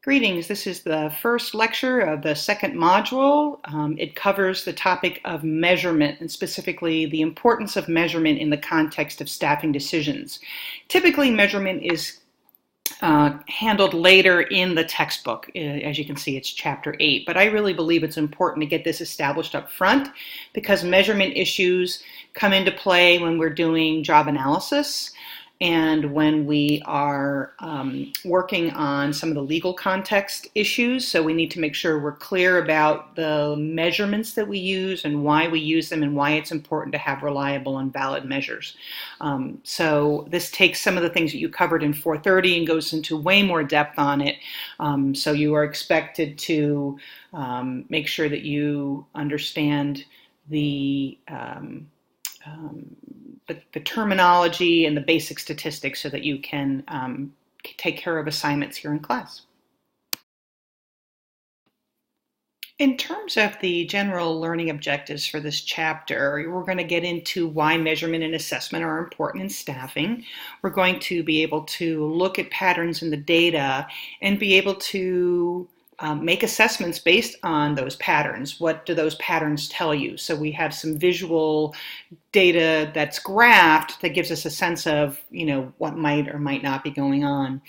Greetings. This is the first lecture of the second module. It covers the topic of measurement and specifically the importance of measurement in the context of staffing decisions. Typically, measurement is handled later in the textbook. As you can see, it's chapter 8, but I really believe it's important to get this established up front because measurement issues come into play when we're doing job analysis and when we are working on some of the legal context issues. So we need to make sure we're clear about the measurements that we use and why we use them and why it's important to have reliable and valid measures. So this takes some of the things that you covered in 430 and goes into way more depth on it. So you are expected to make sure that you understand the terminology and the basic statistics so that you can take care of assignments here in class. In terms of the general learning objectives for this chapter, we're going to get into why measurement and assessment are important in staffing. We're going to be able to look at patterns in the data and be able to make assessments based on those patterns. What do those patterns tell you? So we have some visual data that's graphed that gives us a sense of, what might or might not be going on.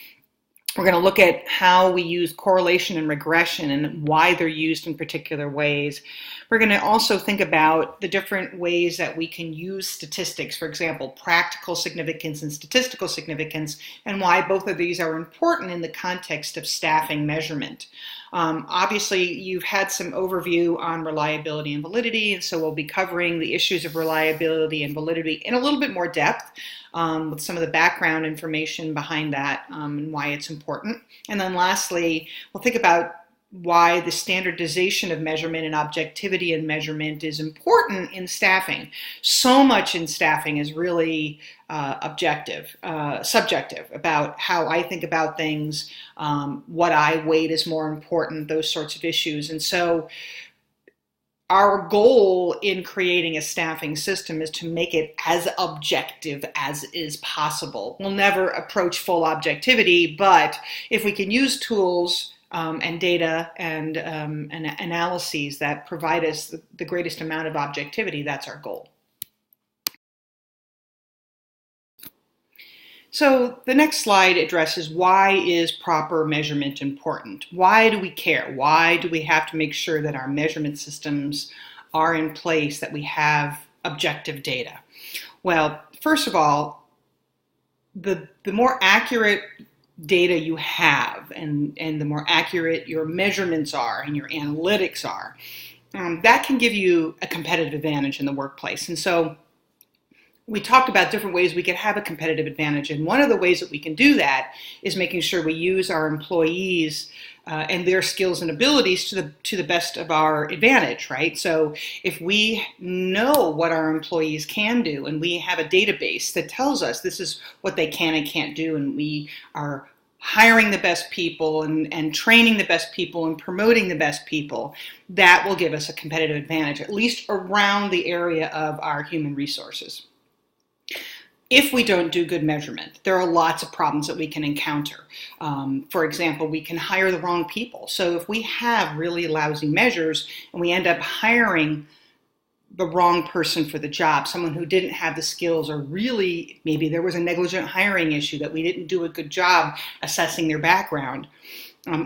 We're going to look at how we use correlation and regression and why they're used in particular ways. We're going to also think about the different ways that we can use statistics, for example, practical significance and statistical significance, and why both of these are important in the context of staffing measurement. Obviously, you've had some overview on reliability and validity, and so we'll be covering the issues of reliability and validity in a little bit more depth. With some of the background information behind that and why it's important. And then lastly, we'll think about why the standardization of measurement and objectivity in measurement is important in staffing. So much in staffing is really subjective about how I think about things, what I weight is more important, those sorts of issues. And so our goal in creating a staffing system is to make it as objective as is possible. We'll never approach full objectivity, but if we can use tools and data and analyses that provide us the greatest amount of objectivity, that's our goal. So the next slide addresses why is proper measurement important? Why do we care? Why do we have to make sure that our measurement systems are in place, that we have objective data? Well, first of all, the more accurate data you have and the more accurate your measurements are and your analytics are, that can give you a competitive advantage in the workplace. And so we talked about different ways we could have a competitive advantage, and one of the ways that we can do that is making sure we use our employees and their skills and abilities to the best of our advantage, right? So if we know what our employees can do and we have a database that tells us this is what they can and can't do, and we are hiring the best people and training the best people and promoting the best people, that will give us a competitive advantage, at least around the area of our human resources. If we don't do good measurement, there are lots of problems that we can encounter. For example, we can hire the wrong people. So if we have really lousy measures and we end up hiring the wrong person for the job, someone who didn't have the skills, or really maybe there was a negligent hiring issue that we didn't do a good job assessing their background,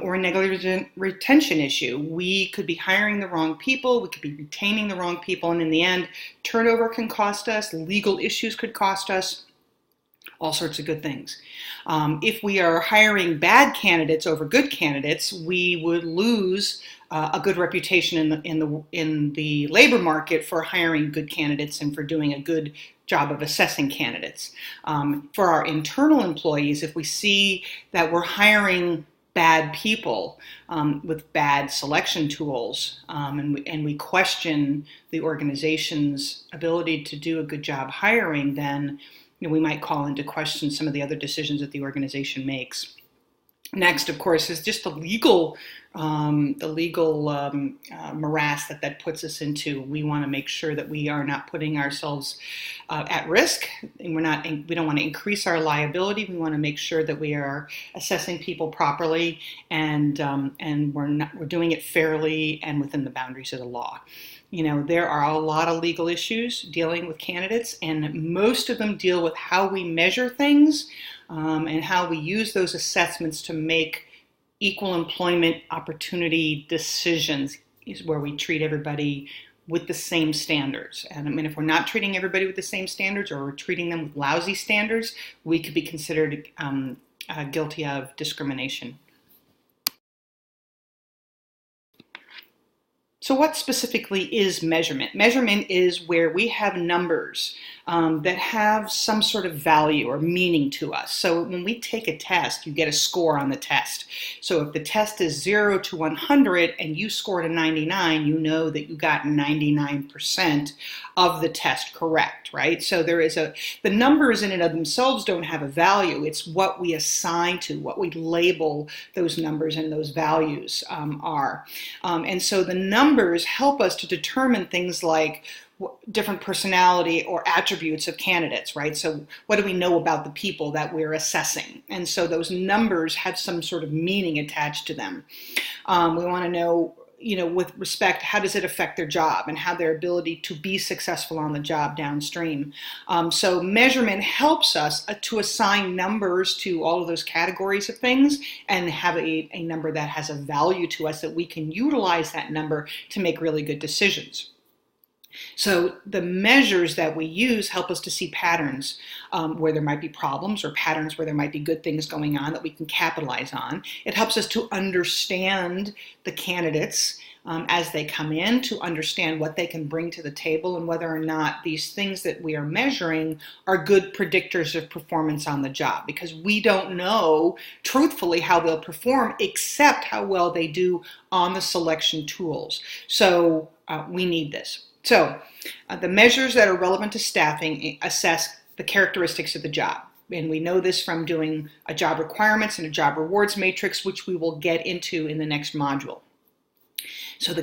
or a negligent retention issue. We could be hiring the wrong people, we could be retaining the wrong people, and in the end, turnover can cost us, legal issues could cost us, all sorts of good things. If we are hiring bad candidates over good candidates, we would lose a good reputation in the labor market for hiring good candidates and for doing a good job of assessing candidates. For our internal employees, if we see that we're hiring bad people with bad selection tools, and we question the organization's ability to do a good job hiring, then we might call into question some of the other decisions that the organization makes. Next, of course, is just the legal morass that puts us into. We want to make sure that we are not putting ourselves at risk. And we don't want to increase our liability. We want to make sure that we are assessing people properly, and we're doing it fairly and within the boundaries of the law. There are a lot of legal issues dealing with candidates, and most of them deal with how we measure things and how we use those assessments to make equal employment opportunity decisions, is where we treat everybody with the same standards. And I mean, if we're not treating everybody with the same standards, or we're treating them with lousy standards, we could be considered guilty of discrimination. So what specifically is measurement? Measurement is where we have numbers that have some sort of value or meaning to us. So when we take a test, you get a score on the test. So if the test is 0 to 100 and you scored a 99, you know that you got 99% of the test correct, right? So the numbers in and of themselves don't have a value. It's what we assign to, what we label those numbers and those values are. And so the numbers help us to determine things like different personality or attributes of candidates, right? So what do we know about the people that we're assessing? And so those numbers have some sort of meaning attached to them. We want to know, with respect, how does it affect their job and how their ability to be successful on the job downstream. So measurement helps us to assign numbers to all of those categories of things and have a number that has a value to us, that we can utilize that number to make really good decisions. So the measures that we use help us to see patterns where there might be problems, or patterns where there might be good things going on that we can capitalize on. It helps us to understand the candidates as they come in, to understand what they can bring to the table, and whether or not these things that we are measuring are good predictors of performance on the job, because we don't know truthfully how they'll perform except how well they do on the selection tools. So we need this. So the measures that are relevant to staffing assess the characteristics of the job. And we know this from doing a job requirements and a job rewards matrix, which we will get into in the next module. So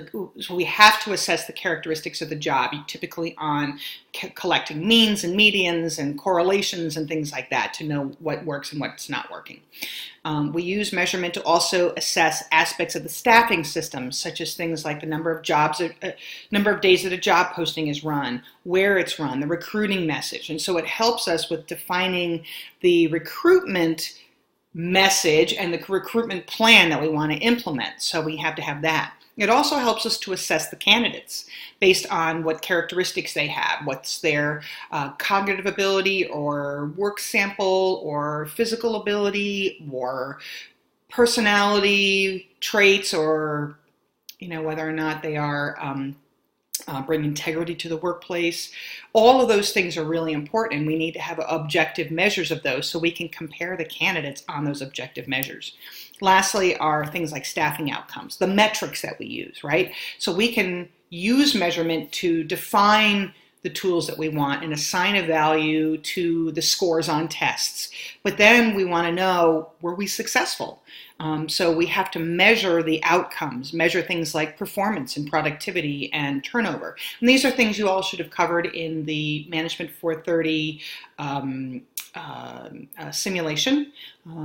we have to assess the characteristics of the job, typically on collecting means and medians and correlations and things like that, to know what works and what's not working. We use measurement to also assess aspects of the staffing system, such as things like the number of days that a job posting is run, where it's run, the recruiting message. And so it helps us with defining the recruitment message and the recruitment plan that we want to implement. So we have to have that. It also helps us to assess the candidates based on what characteristics they have, what's their cognitive ability or work sample or physical ability or personality traits, or whether or not they are bring integrity to the workplace. All of those things are really important, and we need to have objective measures of those so we can compare the candidates on those objective measures. Lastly are things like staffing outcomes, the metrics that we use, right? So we can use measurement to define the tools that we want and assign a value to the scores on tests. But then we want to know, were we successful? So we have to measure the outcomes, measure things like performance and productivity and turnover. And these are things you all should have covered in the Management 430 simulation,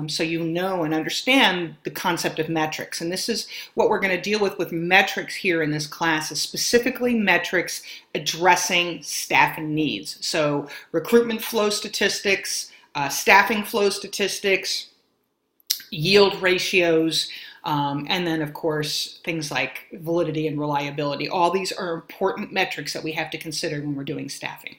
so you know and understand the concept of metrics. And this is what we're going to deal with metrics here in this class, is specifically metrics addressing staffing needs. So recruitment flow statistics, staffing flow statistics, yield ratios, and then of course things like validity and reliability. All these are important metrics that we have to consider when we're doing staffing.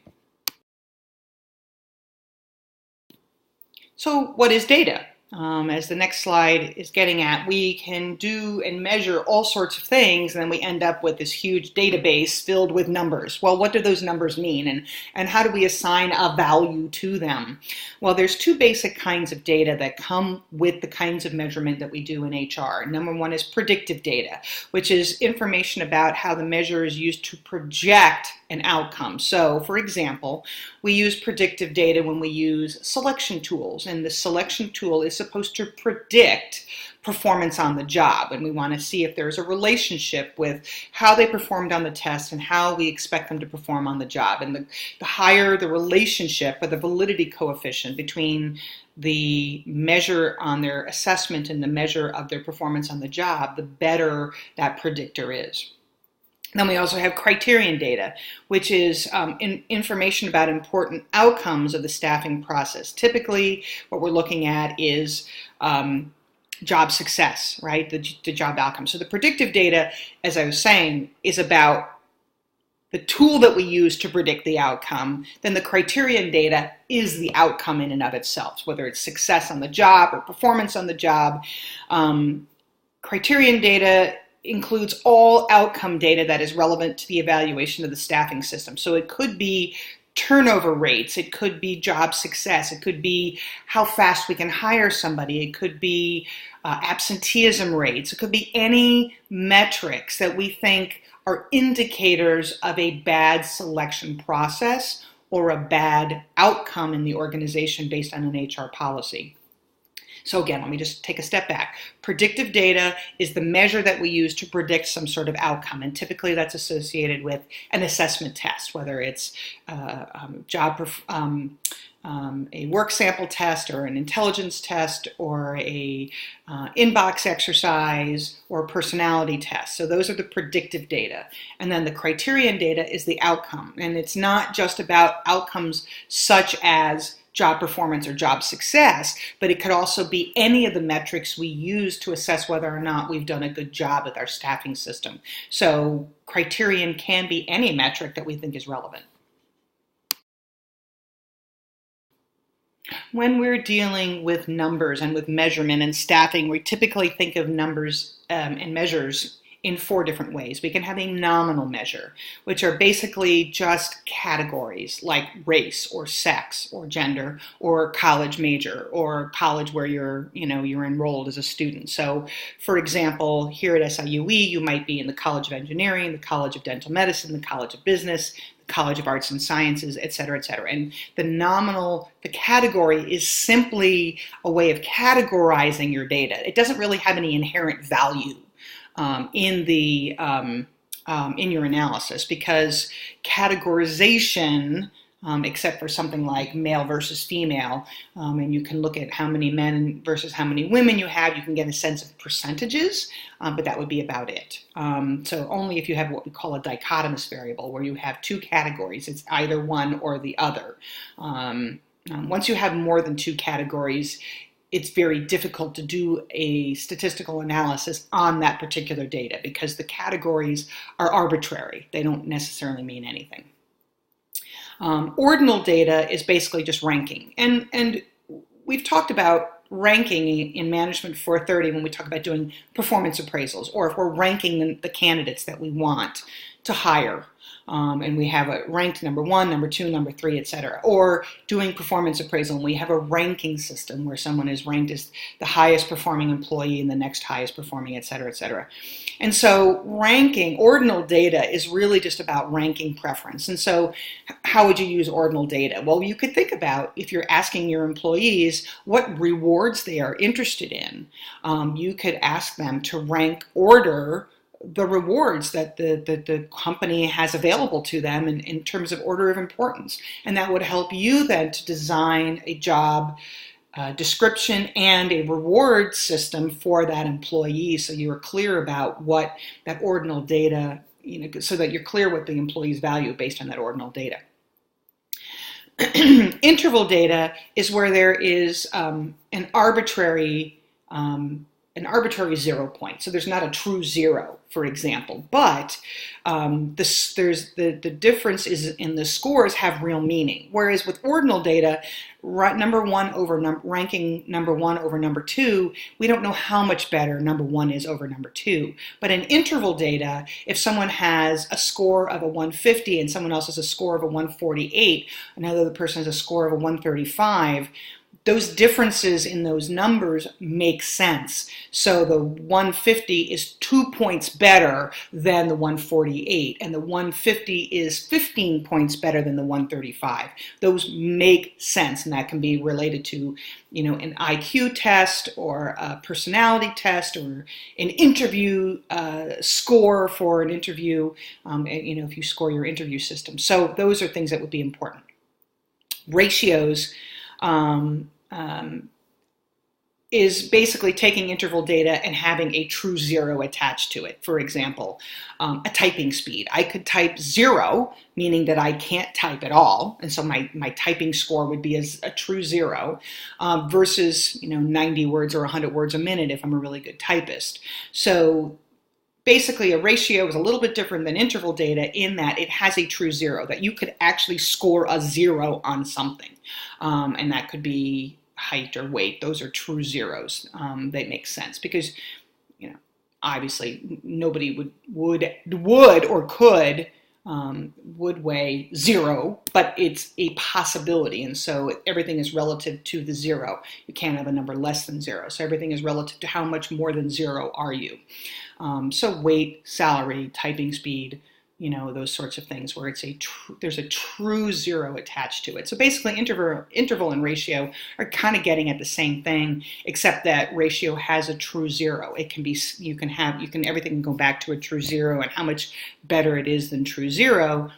So what is data? As the next slide is getting at, we can do and measure all sorts of things, and then we end up with this huge database filled with numbers. Well, what do those numbers mean, and how do we assign a value to them? Well, there's two basic kinds of data that come with the kinds of measurement that we do in HR. Number one is predictive data, which is information about how the measure is used to project an outcome. So, for example, we use predictive data when we use selection tools, and the selection tool is supposed to predict performance on the job, and we want to see if there's a relationship with how they performed on the test and how we expect them to perform on the job. And the higher the relationship or the validity coefficient between the measure on their assessment and the measure of their performance on the job, the better that predictor is. Then we also have criterion data, which is information about important outcomes of the staffing process. Typically, what we're looking at is job success, right? The job outcome. So the predictive data, as I was saying, is about the tool that we use to predict the outcome. Then the criterion data is the outcome in and of itself, whether it's success on the job or performance on the job. Criterion data includes all outcome data that is relevant to the evaluation of the staffing system. So it could be turnover rates, it could be job success, it could be how fast we can hire somebody, it could be absenteeism rates, it could be any metrics that we think are indicators of a bad selection process or a bad outcome in the organization based on an HR policy. So again, let me just take a step back. Predictive data is the measure that we use to predict some sort of outcome, and typically that's associated with an assessment test, whether it's a work sample test or an intelligence test or a inbox exercise or a personality test. So those are the predictive data. And then the criterion data is the outcome. And it's not just about outcomes such as job performance or job success, but it could also be any of the metrics we use to assess whether or not we've done a good job with our staffing system. So criterion can be any metric that we think is relevant. When we're dealing with numbers and with measurement and staffing, we typically think of numbers and measures in 4 different ways. We can have a nominal measure, which are basically just categories like race or sex or gender or college major or college where you're enrolled as a student. So, for example, here at SIUE, you might be in the College of Engineering, the College of Dental Medicine, the College of Business, the College of Arts and Sciences, et cetera, et cetera. And the category is simply a way of categorizing your data. It doesn't really have any inherent value in your analysis, because categorization, except for something like male versus female, and you can look at how many men versus how many women you have, you can get a sense of percentages, but that would be about it. So only if you have what we call a dichotomous variable, where you have 2 categories, it's either one or the other. Once you have more than 2 categories, it's very difficult to do a statistical analysis on that particular data because the categories are arbitrary. They don't necessarily mean anything. Ordinal data is basically just ranking. And we've talked about ranking in Management 430 when we talk about doing performance appraisals, or if we're ranking the candidates that we want to hire. And we have a ranked number 1, number 2, number 3, etc. Or doing performance appraisal, and we have a ranking system where someone is ranked as the highest performing employee and the next highest performing, etc., etc. And so ranking, ordinal data is really just about ranking preference. And so how would you use ordinal data? Well, you could think about, if you're asking your employees what rewards they are interested in, you could ask them to rank order the rewards that the company has available to them in terms of order of importance. And that would help you then to design a job description and a reward system for that employee, so you're clear about what that ordinal data, so that you're clear what the employees value based on that ordinal data. Interval data is where there is an arbitrary 0 point. So there's not a true 0, for example, but the difference is in the scores have real meaning. Whereas with ordinal data, ranking number 1 over number 2, we don't know how much better number 1 is over number 2. But in interval data, if someone has a score of a 150 and someone else has a score of a 148, another person has a score of a 135, those differences in those numbers make sense. So the 150 is 2 points better than the 148, and the 150 is 15 points better than the 135. Those make sense, and that can be related to, an IQ test or a personality test or an interview score for an interview, if you score your interview system. So those are things that would be important. Ratios is basically taking interval data and having a true zero attached to it. For example, a typing speed. I could type 0, meaning that I can't type at all, and so my typing score would be as a true 0, versus 90 words or 100 words a minute if I'm a really good typist. So basically, a ratio is a little bit different than interval data in that it has a true 0, that you could actually score a 0 on something. And that could be height or weight. Those are true zeros. They make sense because, obviously nobody would or could would weigh 0, but it's a possibility. And so everything is relative to the 0. You can't have a number less than 0. So everything is relative to how much more than 0 are you. So weight, salary, typing speed, those sorts of things where there's a true 0 attached to it. So basically interval and ratio are kind of getting at the same thing, except that ratio has a true 0. It can be, everything can go back to a true 0, and how much better it is than true 0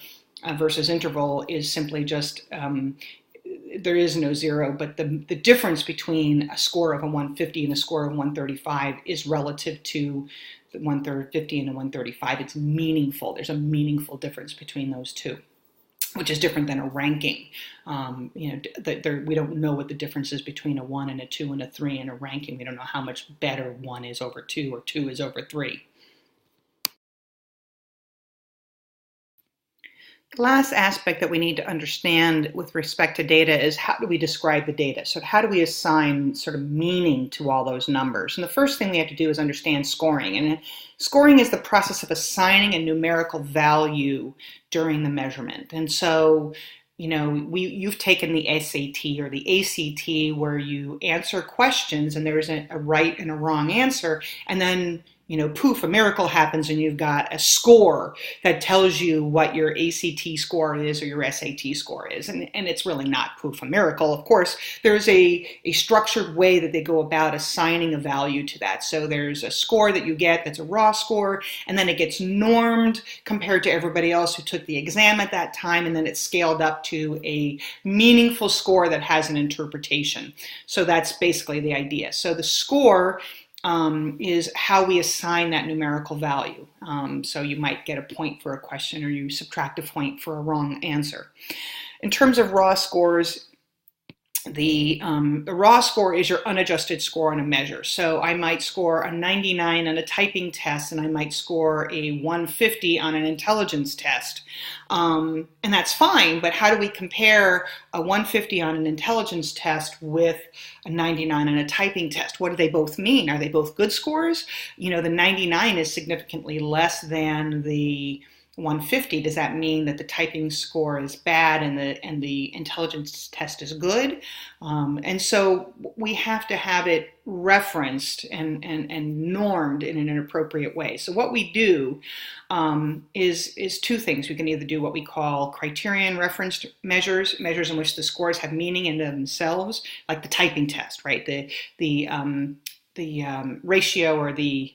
versus interval is simply just, there is no 0, but the difference between a score of a 150 and a score of 135 is relative to the 150 and a 135. It's meaningful. There's a meaningful difference between those two, which is different than a ranking. We don't know what the difference is between a 1 and a 2 and a 3 in a ranking. We don't know how much better 1 is over 2 or 2 is over 3. The last aspect that we need to understand with respect to data is how do we describe the data? So how do we assign sort of meaning to all those numbers? And the first thing we have to do is understand scoring. And scoring is the process of assigning a numerical value during the measurement. And so, you've taken the SAT or the ACT where you answer questions and there's a right and a wrong answer, and then poof, a miracle happens and you've got a score that tells you what your ACT score is or your SAT score is. And it's really not poof, a miracle. Of course, there's a structured way that they go about assigning a value to that. So there's a score that you get that's a raw score, and then it gets normed compared to everybody else who took the exam at that time, and then it's scaled up to a meaningful score that has an interpretation. So that's basically the idea. So the score is how we assign that numerical value. So you might get a point for a question, or you subtract a point for a wrong answer. In terms of raw scores, the raw score is your unadjusted score on a measure. So I might score a 99 on a typing test, and I might score a 150 on an intelligence test. And that's fine, but how do we compare a 150 on an intelligence test with a 99 on a typing test? What do they both mean? Are they both good scores? The 99 is significantly less than the 150. Does that mean that the typing score is bad and the intelligence test is good? And so we have to have it referenced and normed in an appropriate way. So what we do is two things. We can either do what we call criterion referenced measures in which the scores have meaning in themselves, like the typing test, right? The ratio or the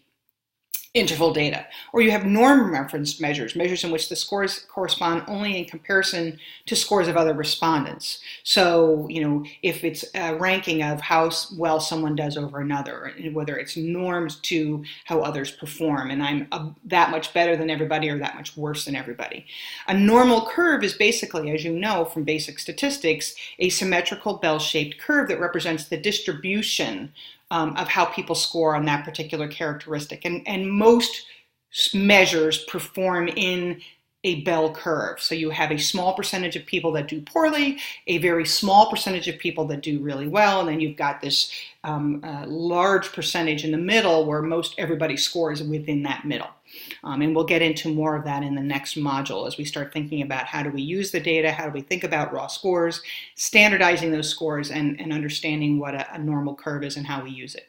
interval data. Or you have norm referenced measures in which the scores correspond only in comparison to scores of other respondents. So, if it's a ranking of how well someone does over another, whether it's normed to how others perform, and I'm that much better than everybody or that much worse than everybody. A normal curve is basically, as you know from basic statistics, a symmetrical bell-shaped curve that represents the distribution of how people score on that particular characteristic. And most measures perform in a bell curve. So you have a small percentage of people that do poorly, a very small percentage of people that do really well, and then you've got this large percentage in the middle where most everybody scores within that middle. And we'll get into more of that in the next module as we start thinking about how do we use the data, how do we think about raw scores, standardizing those scores, and understanding what a normal curve is and how we use it.